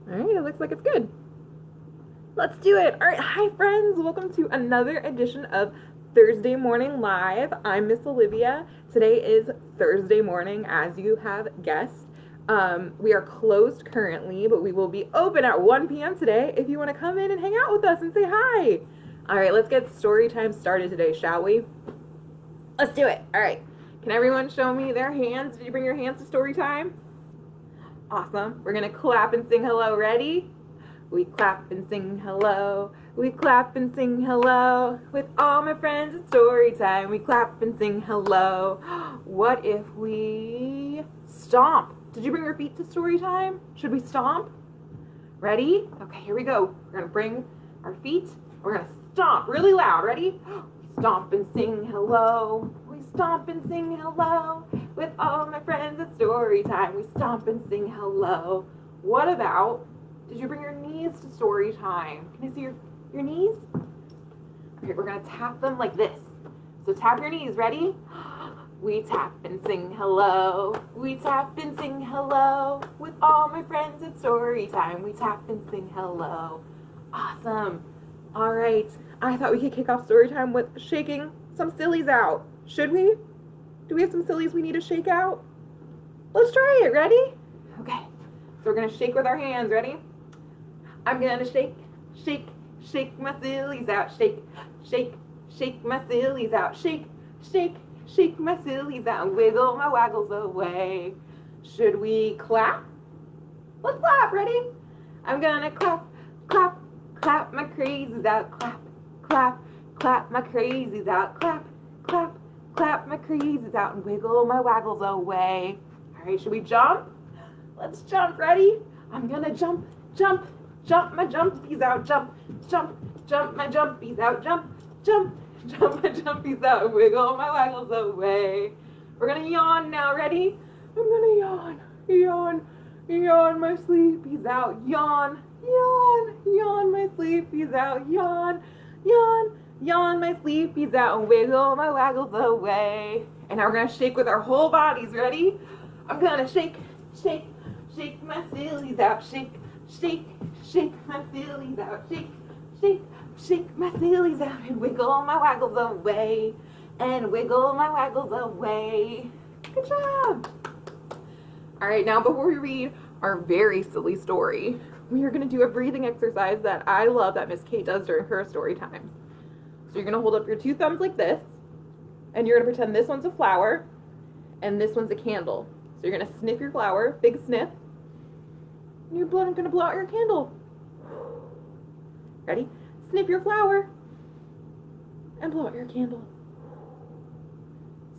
All right, it looks like it's good. Let's do it. All right, hi friends. Welcome to another edition of Thursday Morning Live. I'm Miss Olivia. Today is Thursday morning, as you have guessed. We are closed currently, but we will be open at 1 p.m. today if you want to come in and hang out with us and say hi. All right, let's get story time started today, shall we? Let's do it. All right. Can everyone show me their hands? Did you bring your hands to story time? Awesome. We're going to clap and sing hello. Ready? We clap and sing hello. We clap and sing hello. With all my friends, it's story time. We clap and sing hello. What if we stomp? Did you bring your feet to story time? Should we stomp? Ready? Okay, here we go. We're going to bring our feet. We're going to stomp really loud. Ready? Stomp and sing hello. We stomp and sing hello. With all my friends, it's story time. We stomp and sing hello. What about, did you bring your knees to story time? Can I see your knees? Okay, we're gonna tap them like this. So tap your knees, ready? We tap and sing hello. We tap and sing hello. With all my friends, it's story time. We tap and sing hello. Awesome. All right, I thought we could kick off story time with shaking some sillies out. Should we? Do we have some sillies we need to shake out? Let's try it, ready? Okay, so we're gonna shake with our hands, ready? I'm gonna shake, shake, shake my sillies out. Shake, shake, shake my sillies out. Shake, shake, shake my sillies out and wiggle my waggles away. Should we clap? Let's clap, ready? I'm gonna clap, clap, clap my crazies out. Clap, clap, clap my crazies out. Clap, clap, clap my crazies out and wiggle my waggles away. All right, should we jump? Let's jump, ready? I'm gonna jump, jump, jump my jumpies out. Jump, jump, jump my jumpies out. Jump, jump, jump my jumpies out and wiggle my waggles away. We're gonna yawn now, ready? I'm gonna yawn, yawn, yawn my sleepies out. Yawn, yawn, yawn my sleepies out. Yawn, yawn, yawn my sleepies out and wiggle my waggles away. And now we're gonna shake with our whole bodies, ready? I'm gonna shake, shake, shake my sillies out. Shake, shake, shake my sillies out. Shake, shake, shake my sillies out and wiggle my waggles away. And wiggle my waggles away. Good job. All right, now before we read our very silly story, we are gonna do a breathing exercise that I love that Miss Kate does during her story times. So you're gonna hold up your two thumbs like this, and you're gonna pretend this one's a flower, and this one's a candle. So you're gonna sniff your flower, big sniff, and you're gonna blow out your candle. Ready? Sniff your flower, and blow out your candle.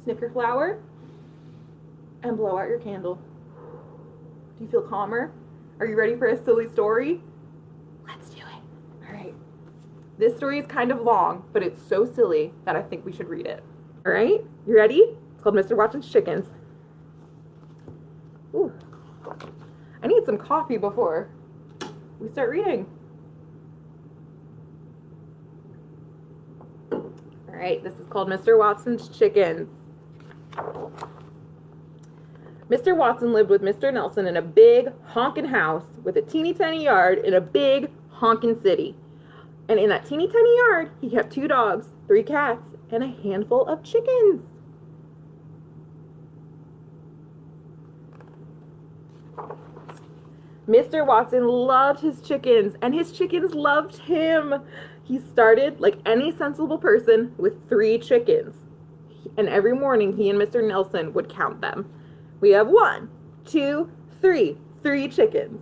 Sniff your flower, and blow out your candle. Do you feel calmer? Are you ready for a silly story? Let's do it. All right. This story is kind of long, but it's so silly that I think we should read it. All right, you ready? It's called Mr. Watson's Chickens. Ooh, I need some coffee before we start reading. All right, this is called Mr. Watson's Chickens. Mr. Watson lived with Mr. Nelson in a big honkin' house with a teeny tiny yard in a big honkin' city. And in that teeny tiny yard, he kept 2 dogs, 3 cats, and a handful of chickens. Mr. Watson loved his chickens, and his chickens loved him. He started, like any sensible person, with 3 chickens. And every morning, he and Mr. Nelson would count them. We have 1, 2, 3. 3 chickens.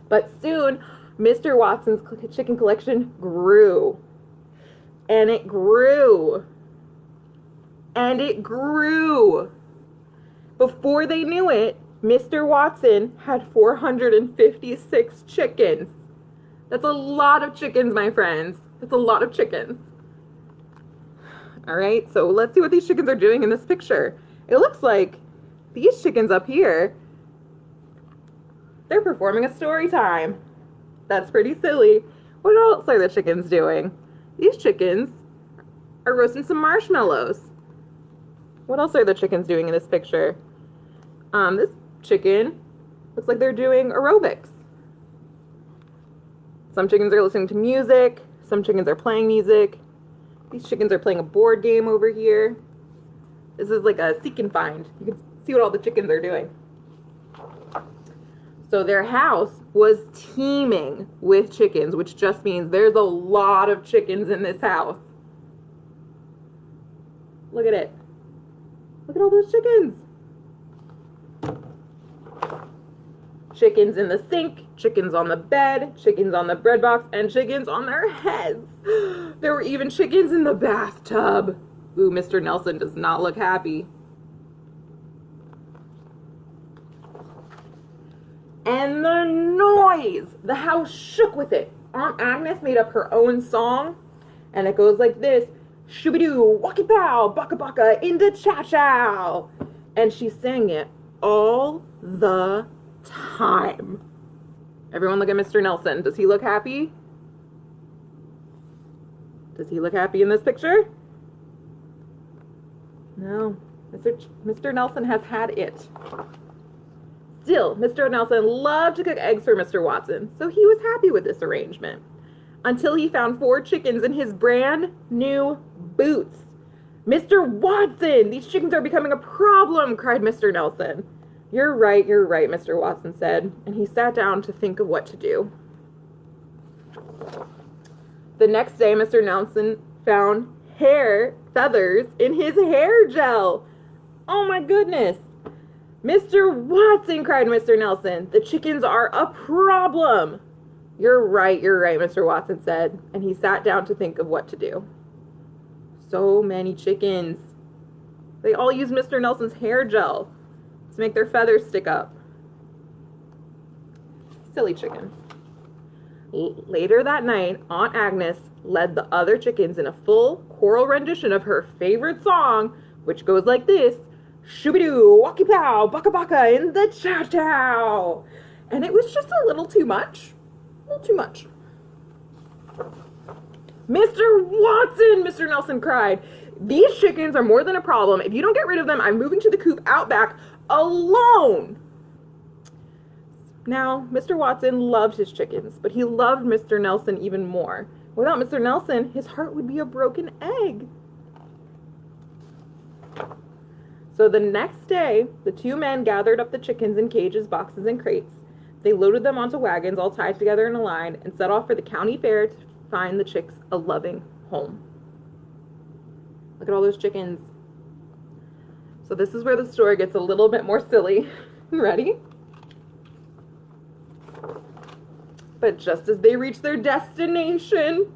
But soon, Mr. Watson's chicken collection grew. And it grew. And it grew. Before they knew it, Mr. Watson had 456 chickens. That's a lot of chickens, my friends. That's a lot of chickens. All right, so let's see what these chickens are doing in this picture. It looks like these chickens up here, they're performing a story time. That's pretty silly. What else are the chickens doing? These chickens are roasting some marshmallows. What else are the chickens doing in this picture? This chicken Looks like they're doing aerobics. Some chickens are listening to music. Some chickens are playing music. These chickens are playing a board game over here. This is like a seek and find. You can see what all the chickens are doing. So their house was teeming with chickens, which just means there's a lot of chickens in this house. Look at it. Look at all those chickens. Chickens in the sink, chickens on the bed, chickens on the bread box, and chickens on their heads. There were even chickens in the bathtub. Ooh, Mr. Nelson does not look happy. And the noise! The house shook with it. Aunt Agnes made up her own song, and it goes like this. Shoo-be-doo, walkie-pow, baka-baka, into chow-chow. And she sang it all the time. Everyone look at Mr. Nelson. Does he look happy? Does he look happy in this picture? No. Mr. Nelson has had it. Still, Mr. Nelson loved to cook eggs for Mr. Watson, so he was happy with this arrangement. Until he found 4 chickens in his brand new boots. Mr. Watson, these chickens are becoming a problem, cried Mr. Nelson. You're right, Mr. Watson said, and he sat down to think of what to do. The next day, Mr. Nelson found hair feathers in his hair gel. Oh my goodness. Mr. Watson, cried Mr. Nelson, the chickens are a problem. You're right, Mr. Watson said, and he sat down to think of what to do. So many chickens. They all use Mr. Nelson's hair gel to make their feathers stick up. Silly chickens. Later that night, Aunt Agnes led the other chickens in a full choral rendition of her favorite song, which goes like this. Shoo-be-doo, walkie-pow, baka-baka, in the chow-chow. And it was just a little too much. A little too much. Mr. Watson, Mr. Nelson cried. These chickens are more than a problem. If you don't get rid of them, I'm moving to the coop out back alone. Now, Mr. Watson loved his chickens, but he loved Mr. Nelson even more. Without Mr. Nelson, his heart would be a broken egg. So the next day, the 2 men gathered up the chickens in cages, boxes, and crates. They loaded them onto wagons all tied together in a line and set off for the county fair to find the chicks a loving home. Look at all those chickens. So this is where the story gets a little bit more silly. Ready? But just as they reached their destination,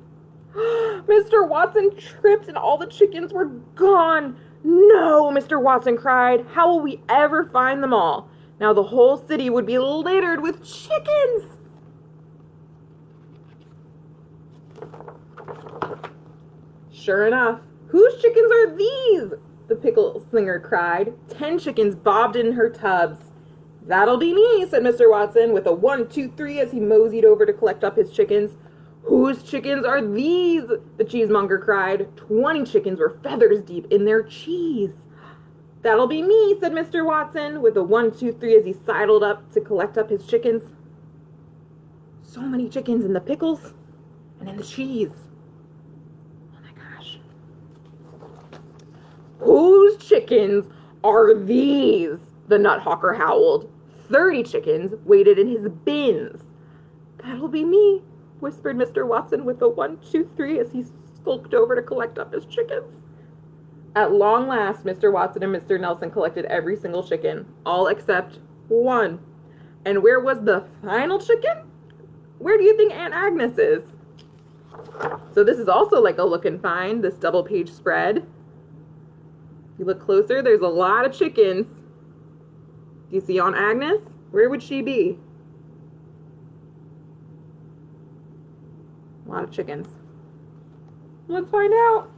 Mr. Watson tripped and all the chickens were gone. No, Mr. Watson cried. How will we ever find them all? Now the whole city would be littered with chickens. Sure enough, whose chickens are these? The pickle slinger cried. 10 chickens bobbed in her tubs. That'll be me, said Mr. Watson, with a 1, 2, 3 as he moseyed over to collect up his chickens. Whose chickens are these? The cheesemonger cried. 20 chickens were feathers deep in their cheese. That'll be me, said Mr. Watson, with a 1, 2, 3 as he sidled up to collect up his chickens. So many chickens in the pickles and in the cheese. Oh my gosh. Whose chickens are these? The nuthawker howled. 30 chickens waited in his bins. That'll be me, whispered Mr. Watson with a 1, 2, 3 as he skulked over to collect up his chickens. At long last, Mr. Watson and Mr. Nelson collected every single chicken, all except one. And where was the final chicken? Where do you think Aunt Agnes is? So this is also like a look and find, this double page spread. If you look closer, there's a lot of chickens. Do you see Aunt Agnes? Where would she be? A lot of chickens. Let's find out.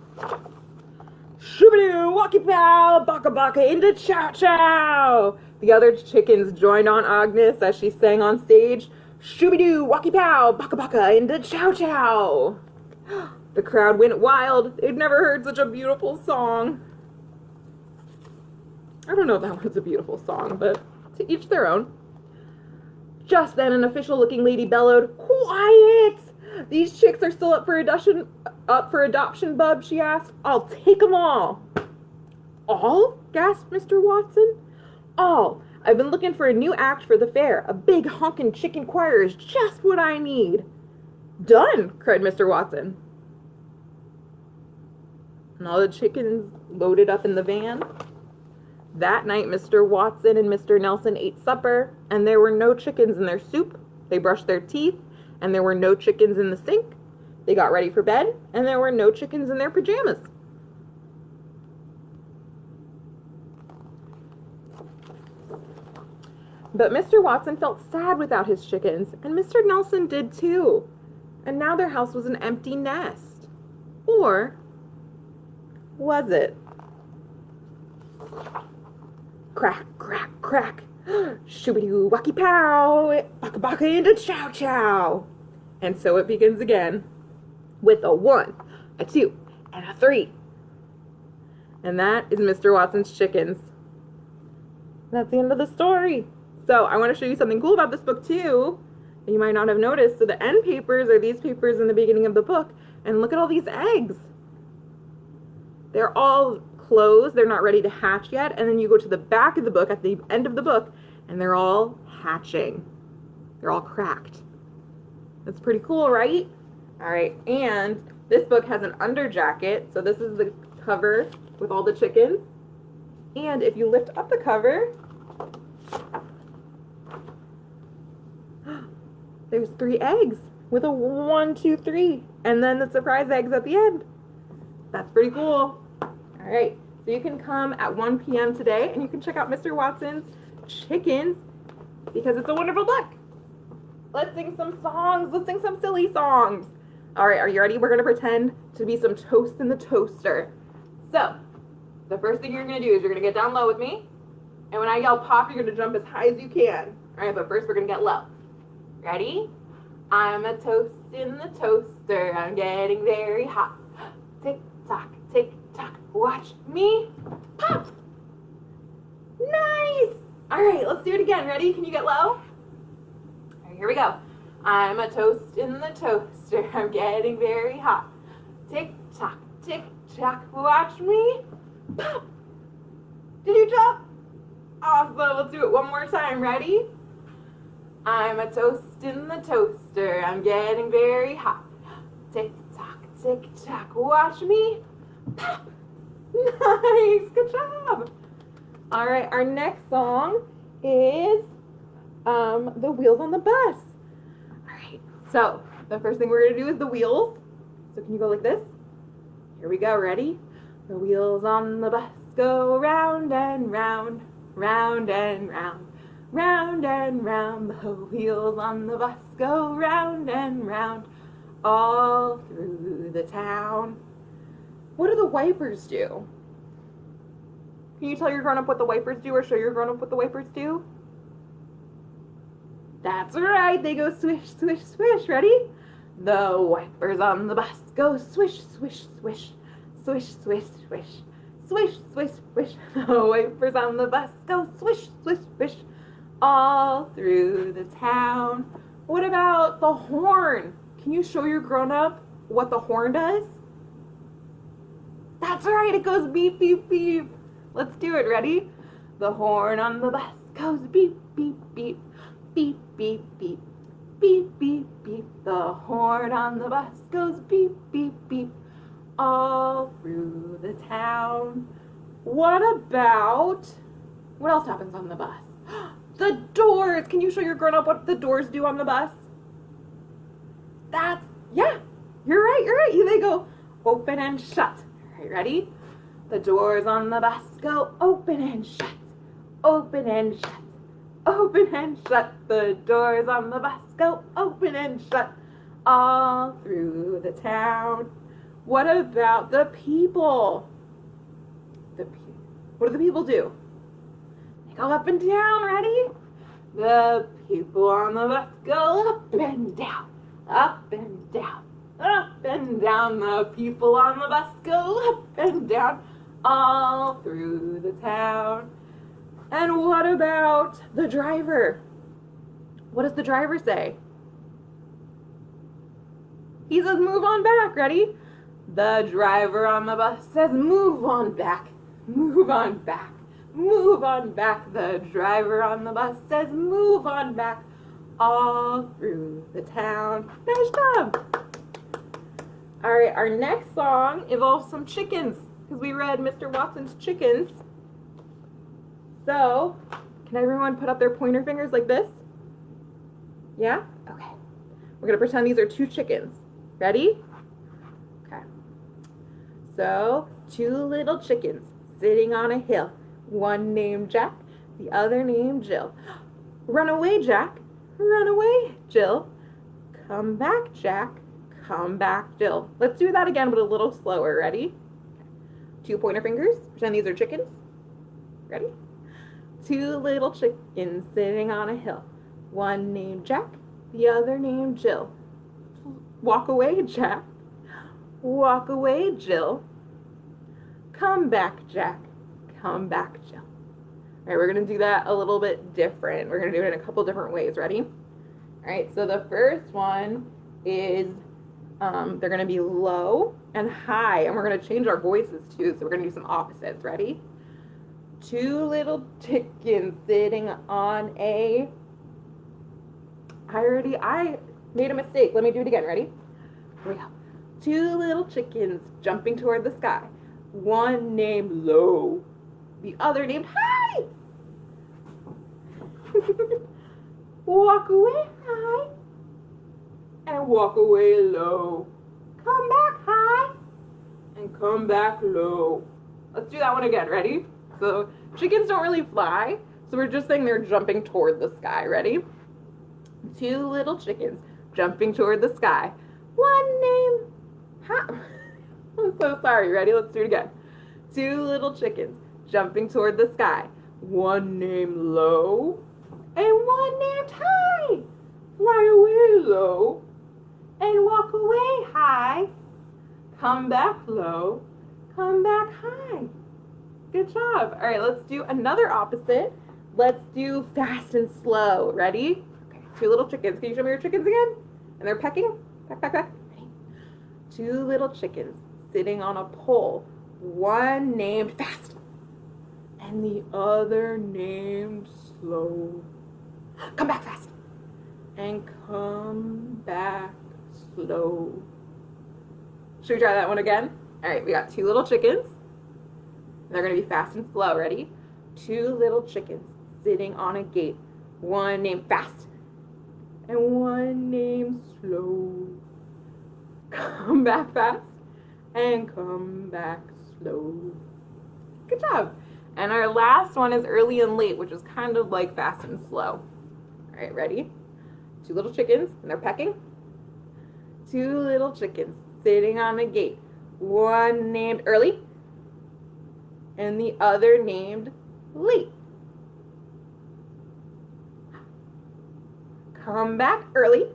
Shoo-be-doo, walkie-pow, baka-baka, into chow-chow. The other chickens joined Aunt Agnes as she sang on stage. Shoo-be-doo, walkie-pow, baka-baka, into chow-chow. The crowd went wild. They'd never heard such a beautiful song. I don't know if that one's a beautiful song, but to each their own. Just then an official-looking lady bellowed, "Quiet! These chicks are still up for adoption, bub?" she asked. "I'll take 'em all." "All?" gasped Mr. Watson. "All. I've been looking for a new act for the fair. A big honkin' chicken choir is just what I need." "Done!" cried Mr. Watson. And all the chickens loaded up in the van. That night, Mr. Watson and Mr. Nelson ate supper, and there were no chickens in their soup. They brushed their teeth, and there were no chickens in the sink. They got ready for bed, and there were no chickens in their pajamas. But Mr. Watson felt sad without his chickens, and Mr. Nelson did too. And now their house was an empty nest. Or was it? Crack, crack, crack. Shooby-doo, wacky-pow, baka-baka into chow-chow. And so it begins again with a 1, a 2, and a 3. And that is Mr. Watson's chickens. That's the end of the story. So I want to show you something cool about this book too that you might not have noticed. So the end papers are these papers in the beginning of the book. And look at all these eggs. They're all closed. They're not ready to hatch yet. And then you go to the back of the book at the end of the book and they're all hatching. They're all cracked. That's pretty cool, right? All right. And this book has an under jacket. So this is the cover with all the chickens. And if you lift up the cover, there's 3 eggs with a 1, 2, 3, and then the surprise eggs at the end. That's pretty cool. All right, so you can come at 1 p.m. today, and you can check out Mr. Watson's Chickens because it's a wonderful book. Let's sing some songs. Let's sing some silly songs. All right, are you ready? We're going to pretend to be some toast in the toaster. So the first thing you're going to do is you're going to get down low with me, and when I yell pop, you're going to jump as high as you can. All right, but first we're going to get low. Ready? I'm a toast in the toaster. I'm getting very hot. Tick tock, watch me pop. Nice. All right, let's do it again. Ready? Can you get low? All right, here we go. I'm a toast in the toaster. I'm getting very hot. Tick tock, watch me pop. Did you jump? Awesome. Let's do it one more time. Ready? I'm a toast in the toaster. I'm getting very hot. Tick tock, watch me pop. Nice, good job. All right, our next song is The Wheels on the Bus. All right, so the first thing we're gonna do is the wheels. So can you go like this? Here we go, ready? The wheels on the bus go round and round, round and round. Round and round, the wheels on the bus go round and round, all through the town. What do the wipers do? Can you tell your grown-up what the wipers do, or show your grown-up what the wipers do? That's right, they go swish, swish, swish. Ready? The wipers on the bus go swish, swish, swish, swish, swish, swish, swish, swish, swish. The wipers on the bus go swish, swish, swish, all through the town. What about the horn? Can you show your grown-up what the horn does? That's right, it goes beep, beep, beep. Let's do it, ready? The horn on the bus goes beep, beep, beep, beep, beep, beep, beep, beep, beep. The horn on the bus goes beep, beep, beep, all through the town. What else happens on the bus? The doors! Can you show your grown-up what the doors do on the bus? Yeah, you're right. They go open and shut. All right, ready? The doors on the bus go open and shut, open and shut, open and shut. The doors on the bus go open and shut, all through the town. What about the people? What do the people do? They go up and down, ready? The people on the bus go up and down, up and down, up and down. The people on the bus go up and down, all through the town. And what about the driver? What does the driver say? He says, move on back. Ready? The driver on the bus says, move on back. Move on back. Move on back. The driver on the bus says, move on back. All through the town. Nice job. All right, our next song involves some chickens because we read Mr. Watson's Chickens. So, can everyone put up their pointer fingers like this? Yeah? Okay. We're going to pretend these are two chickens. Ready? Okay. So, two little chickens sitting on a hill. One named Jack, the other named Jill. Run away, Jack. Run away, Jill. Come back, Jack. Come back, Jill. Let's do that again, but a little slower. Ready? Two pointer fingers. Pretend these are chickens. Ready? Two little chickens sitting on a hill. One named Jack, the other named Jill. Walk away, Jack. Walk away, Jill. Come back, Jack. Come back, Jill. All right, we're going to do that a little bit different. We're going to do it in a couple different ways. Ready? All right, so the first one is they're going to be low and high, and we're going to change our voices too, so we're going to do some opposites. Ready? Two little chickens sitting on a... I made a mistake. Let me do it again. Ready? Here we go. Two little chickens jumping toward the sky. One named Low, the other named High. Walk away high and walk away low. Come back high and come back low. Let's do that one again. Ready? So chickens don't really fly, so we're just saying they're jumping toward the sky. Ready? Two little chickens jumping toward the sky. One named High. I'm so sorry. Ready? Let's do it again. Two little chickens jumping toward the sky. One named Low and one named High. Fly away low and walk away high. Come back low. Come back high. Good job. All right, let's do another opposite. Let's do fast and slow. Ready? Okay, two little chickens. Can you show me your chickens again? And they're pecking. Peck, peck, peck. Ready? Two little chickens sitting on a pole. One named Fast and the other named Slow. Come back fast and come back slow. Should we try that one again? All right, we got two little chickens. They're going to be fast and slow. Ready? Two little chickens sitting on a gate. One named Fast and one named Slow. Come back fast and come back slow. Good job. And our last one is early and late, which is kind of like fast and slow. All right, ready? Two little chickens, and they're pecking. Two little chickens sitting on a gate. One named Early, and the other named Late. Come back early,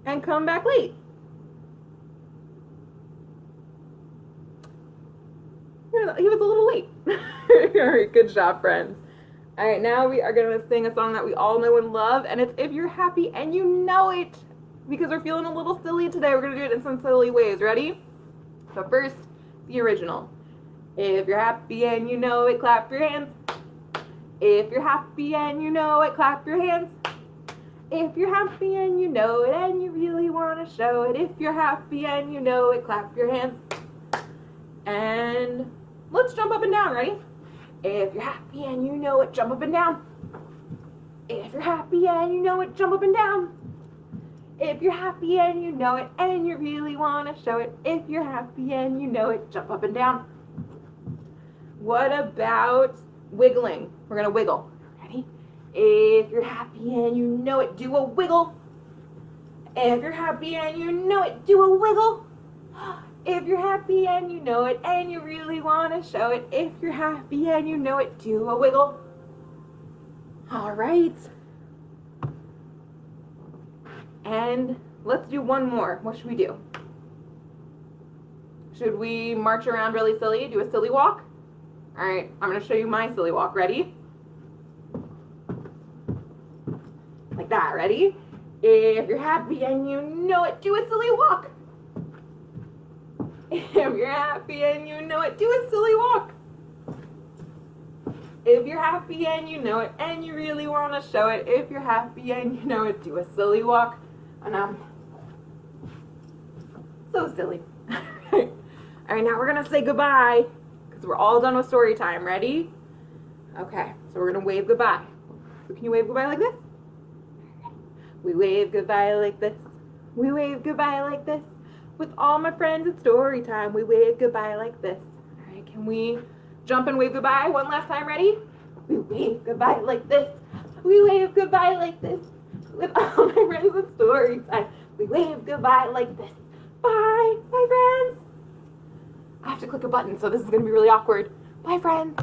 and come back late. He was a little late. All right, good job, friends. All right, now we are going to sing a song that we all know and love, and it's If You're Happy and You Know It, because we're feeling a little silly today. We're going to do it in some silly ways. Ready? So first, the original. If you're happy and you know it, clap your hands. If you're happy and you know it, clap your hands. If you're happy and you know it and you really want to show it, if you're happy and you know it, clap your hands. And let's jump up and down. Ready? If you're happy and you know it, jump up and down. If you're happy and you know it, jump up and down. If you're happy and you know it and you really want to show it, if you're happy and you know it, jump up and down. What about wiggling? We're going to wiggle. Ready? If you're happy and you know it, do a wiggle. If you're happy and you know it, do a wiggle. If you're happy and you know it and you really want to show it, if you're happy and you know it, do a wiggle. All right. And let's do one more. What should we do? Should we march around really silly, do a silly walk? All right, I'm going to show you my silly walk. Ready? like that. Ready? If you're happy and you know it, do a silly walk. If you're happy and you know it, do a silly walk. If you're happy and you know it and you really want to show it, if you're happy and you know it, do a silly walk. And I'm so silly. All right, now we're gonna say goodbye because we're all done with story time. Ready? Okay, so we're gonna wave goodbye. So can you wave goodbye like this? We wave goodbye like this. We wave goodbye like this. With all my friends, it's story time. We wave goodbye like this. All right, can we jump and wave goodbye one last time? Ready? We wave goodbye like this. We wave goodbye like this. With all my friends, it's story time. We wave goodbye like this. Bye, bye friends. I have to click a button, so this is gonna be really awkward. Bye friends.